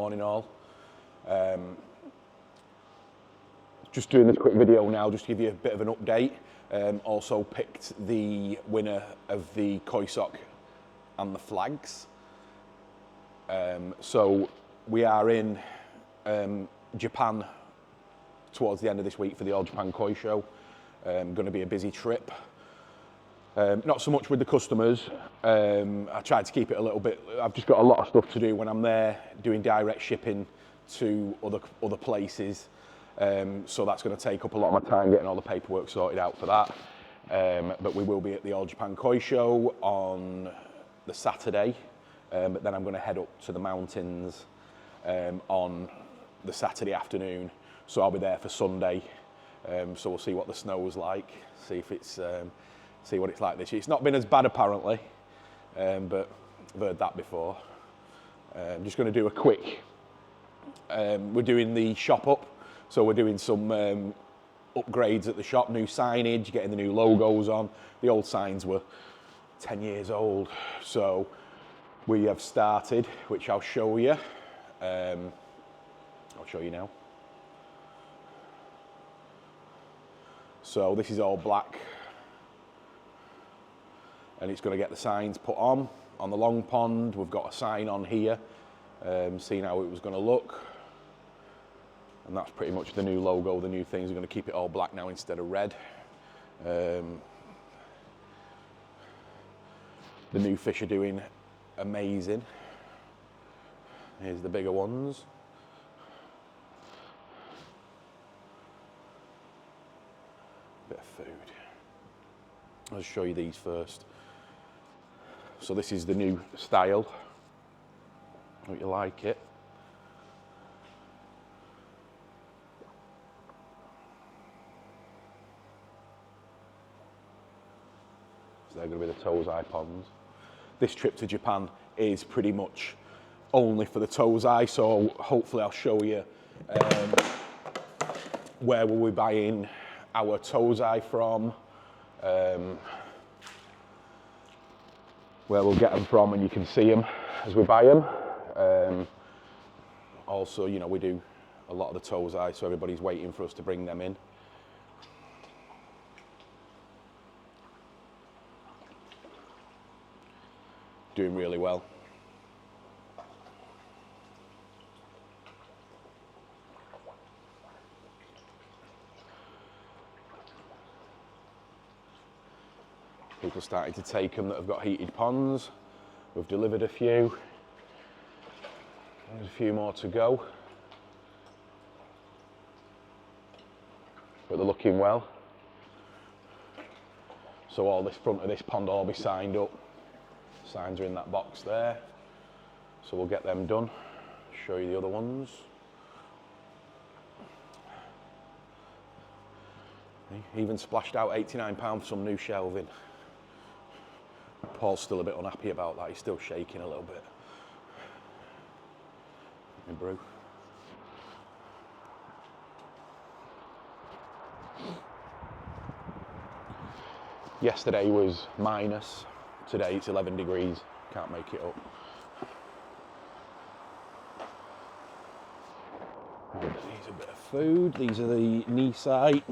morning all. Just doing this quick video now just to give you a bit of an update. Also picked the winner of the koi sock and the flags. So we are in Japan towards the end of this week for the All Japan Koi Show. Going to be a busy trip. Not so much with the customers. I tried to keep it a little bit. I've just got a lot of stuff to do when I'm there, doing direct shipping to other places. So that's going to take up a lot of my time getting all the paperwork sorted out for that. But we will be at the All Japan Koi Show on the Saturday. But then I'm going to head up to the mountains on the Saturday afternoon. So I'll be there for Sunday. So we'll see what the snow's like. See if it's see what it's like this year. It's not been as bad apparently, but I've heard that before. I'm just going to do a quick. We're doing the shop up, so we're doing some upgrades at the shop, new signage, getting the new logos on. The old signs were 10 years old, so we have started, which I'll show you. I'll show you now. So this is all black, and it's going to get the signs put on the long pond. We've got a sign on here, seeing how it was going to look. And that's pretty much the new logo, the new things. We're going to keep it all black now instead of red. The new fish are doing amazing. Here's the bigger ones. Bit of food. I'll show you these first. So this is the new style. Hope you like it. So they're going to be the Tozai ponds. This trip to Japan is pretty much only for the Tozai, so hopefully I'll show you where we'll be buying our Tozai from, where we'll get them from, and you can see them as we buy them. Also, you know, we do a lot of the Tozai, so everybody's waiting for us to bring them in. Doing really well. People starting to take them that have got heated ponds. We've delivered a few. There's a few more to go. But they're looking well. So all this front of this pond will all be signed up. Signs are in that box there. So we'll get them done. Show you the other ones. Even splashed out £89 for some new shelving. Paul's still a bit unhappy about that. He's still shaking a little bit. Let me brew. Yesterday was minus. Today it's 11 degrees. Can't make it up. These are a bit of food. These are the Nisai.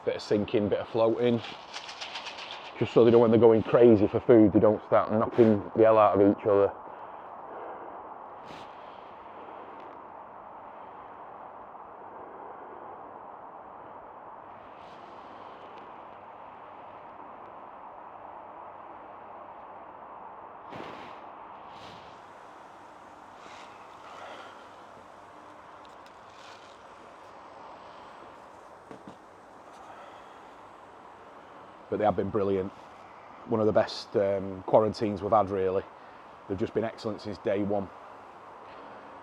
Bit of sinking, bit of floating. Just so they don't, when they're going crazy for food, they don't start knocking the hell out of each other. But they have been brilliant. One of the best quarantines we've had, really. They've just been excellent since day one.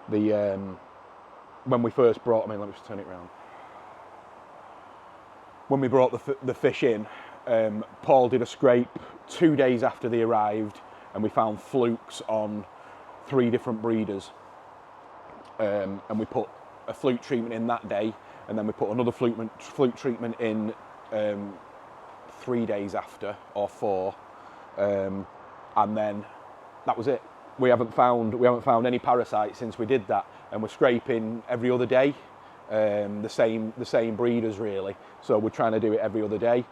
When we first brought them in, let me just turn it around. When we brought the fish in, Paul did a scrape 2 days after they arrived, and we found flukes on 3 different breeders. and we put a fluke treatment in that day, and then we put another fluke treatment in 3 days after, or 4, and then that was it. We haven't found any parasites since we did that, and we're scraping every other day, the same breeders really. So we're trying to do it every other day,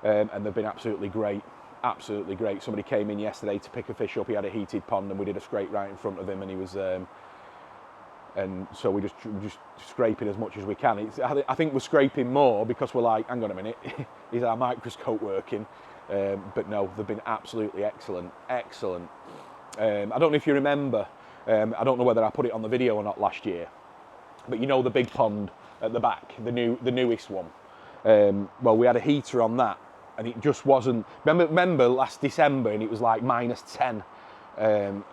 and they've been absolutely great. Absolutely great. Somebody came in yesterday to pick a fish up. He had a heated pond, and we did a scrape right in front of him, and he was. And so we're just scraping as much as we can. I think we're scraping more because we're like, hang on a minute, is our microscope working? But no, they've been absolutely excellent, excellent. I don't know if you remember, I don't know whether I put it on the video or not last year, but you know the big pond at the back, the newest one. Well, we had a heater on that, and it just wasn't. Remember last December, and it was like -10,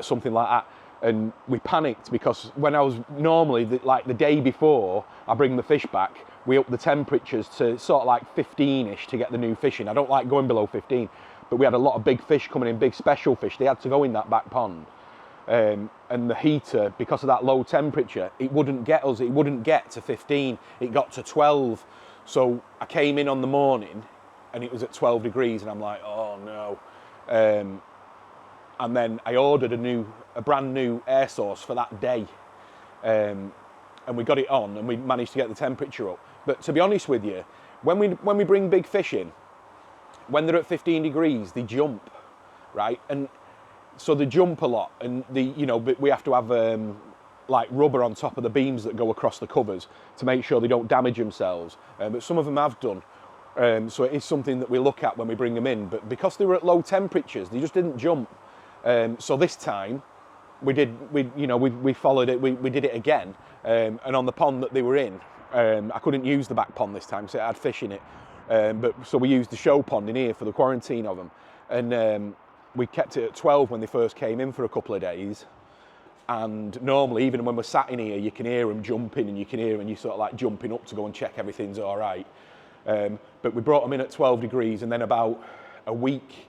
something like that. And we panicked because when I was normally, like the day before I bring the fish back, we up the temperatures to sort of like 15-ish to get the new fish in. I don't like going below 15, but we had a lot of big fish coming in, big special fish. They had to go in that back pond. And the heater, because of that low temperature, it wouldn't get us, it wouldn't get to 15, it got to 12. So I came in on the morning and it was at 12 degrees and I'm like, oh no. And then I ordered a brand new air source for that day. And we got it on and we managed to get the temperature up. But to be honest with you, when we bring big fish in, when they're at 15 degrees, they jump, right? And so they jump a lot, and we have to have like rubber on top of the beams that go across the covers to make sure they don't damage themselves. But some of them have done. So it is something that we look at when we bring them in. But because they were at low temperatures, they just didn't jump. So this time we followed it. We did it again, and on the pond that they were in, I couldn't use the back pond this time, so it had fish in it. So we used the show pond in here for the quarantine of them, and we kept it at 12 when they first came in for a couple of days. And normally, even when we're sat in here, you can hear them jumping, and you can hear them, and you sort of like jumping up to go and check everything's all right. But we brought them in at 12 degrees, and then about a week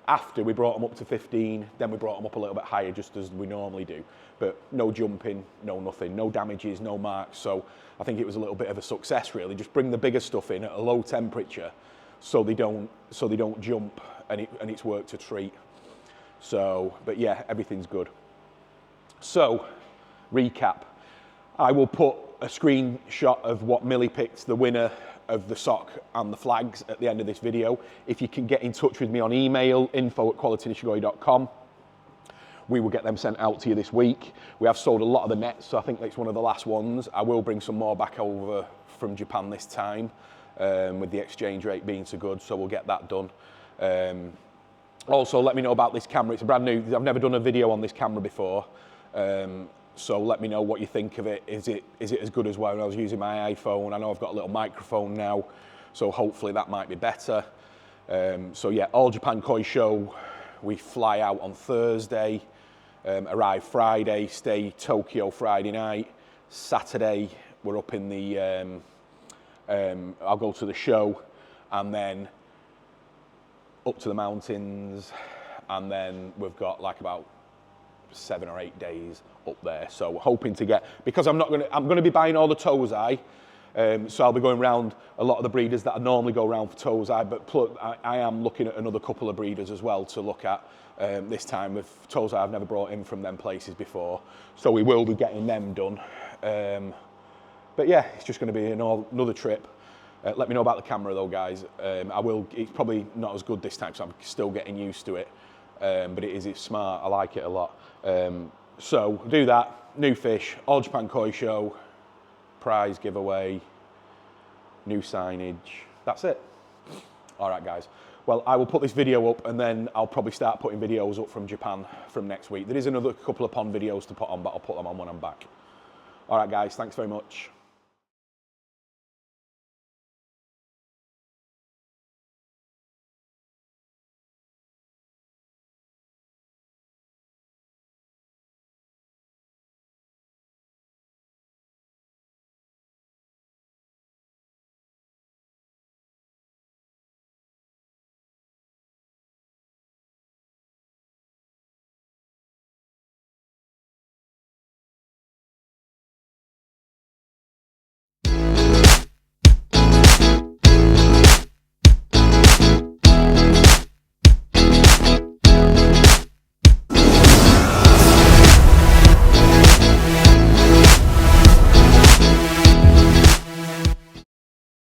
after, we brought them up to 15. Then we brought them up a little bit higher, just as we normally do. But no jumping, no nothing, no damages, no marks. So I think it was a little bit of a success, really. Just bring the bigger stuff in at a low temperature, so they don't jump, and it's worked a treat. So, but yeah, everything's good. So, recap. I will put a screenshot of what Millie picked, the winner of the sock and the flags, at the end of this video. If you can get in touch with me on email, info@qualitynishikigoi.com, we will get them sent out to you this week. We have sold a lot of the nets, so I think that's one of the last ones. I will bring some more back over from Japan this time, with the exchange rate being so good, so we'll get that done. Also, let me know about this camera. It's brand new. I've never done a video on this camera before. So let me know what you think of it. Is it as good as when I was using my iPhone? I know I've got a little microphone now, so hopefully that might be better. So yeah, All Japan Koi Show, we fly out on Thursday, arrive Friday, stay Tokyo Friday night. Saturday, we're up in the, I'll go to the show, and then up to the mountains, and then we've got like about 7 or 8 days up there. So we're hoping to get, because I'm going to be buying all the Tozai, so I'll be going around a lot of the breeders that I normally go around for Tozai, but I am looking at another couple of breeders as well to look at this time with Tozai I've never brought in from them places before, so we will be getting them done. But yeah, it's just going to be another trip. Let me know about the camera though, guys. It's probably not as good this time, so I'm still getting used to it. But it's smart. I like it a lot. So do that. New fish, All Japan Koi Show, prize giveaway, new signage. That's it. All right, guys. Well, I will put this video up, and then I'll probably start putting videos up from Japan from next week. There is another couple of pond videos to put on, but I'll put them on when I'm back. All right, guys. Thanks very much.